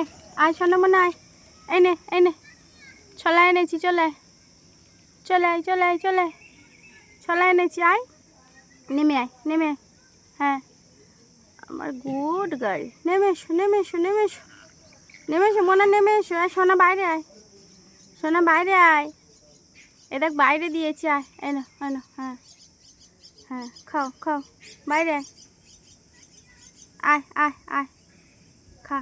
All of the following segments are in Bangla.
আয় আয় সোনা মনে আয়, এই নে ছলা এনেছি, চলে চলে আয় চলে আয় চলে আয়, ছলা এনেছি, আয় নেমে আয় নেমে আয়। হ্যাঁ আমার গুড গার্ল, নেমে এসো নেমে এসো নেমে এসো নেমে এসো মনে নেমে এসো। সোনা বাইরে আয়, সোনা বাইরে আয়, এ দেখ বাইরে দিয়েছি, আয় এনো এনো। হ্যাঁ হ্যাঁ খাও খাও, বাইরে আয় আয় আয় আয় খা।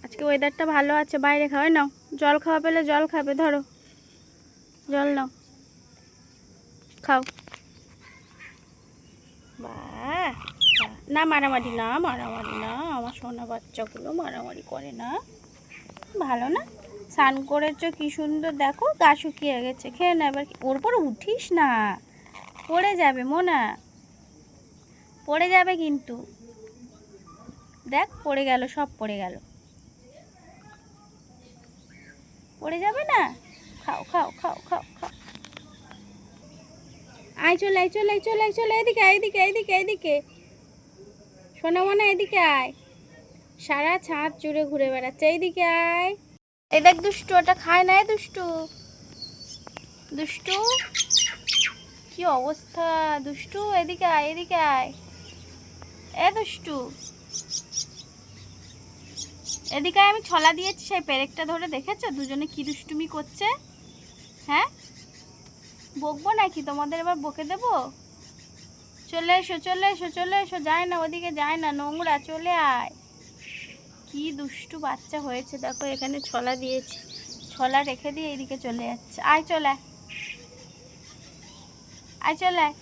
আজকে ওয়েদারটা ভালো আছে, বাইরে খাওয়াই নাও, জল খাওয়া পেলে জল খাবে, ধরো জল নাও খাও। বাহ না মারামারি না, মারামারি না, আমার সোনা বাচ্চাগুলো মারামারি করে না, ভালো না? স্নান করেছো কি সুন্দর, দেখো গা শুকিয়ে গেছে, খেয়ে না এবার। ওর পর উঠিস না, পড়ে যাবে মোনা, পড়ে যাবে কিন্তু, দেখ পড়ে গেল, সব পড়ে গেল, পড়ে যাবে না। খাও খাও খাও খাও খাও, আয় চলে আয় চলে আয় চলে আয় চলে, এদিকে এইদিকে এইদিকে এইদিকে সোনা মনে, এদিকে আয়, সারা ছাদ জুড়ে ঘুরে বেড়াচ্ছে, এইদিকে আয়। এই দেখ দুষ্টু, ওটা খায় না, দুষ্টু দুষ্টু কি অবস্থা, দুষ্টু এদিকে আয় এদিকে আয়, এ দুষ্টু এদিকে আয়। আমি ছলা দিয়েছি, সেই পেরেকটা ধরে দেখেছো দুজনে কি দুষ্টুমি করছে। হ্যাঁ বকবো নাকি তোমাদের, এবার বকে দেবো? চলে এসো চলে এসো চলে এসো, যায় না ওদিকে, যায় না, নোংরা, চলে আয়। কি দুষ্টু বাচ্চা হয়েছে দেখো, এখানে ছলা দিয়েছি, ছলা রেখে দিয়ে এইদিকে চলে যাচ্ছে, আয় চলে আয় চলে আয়।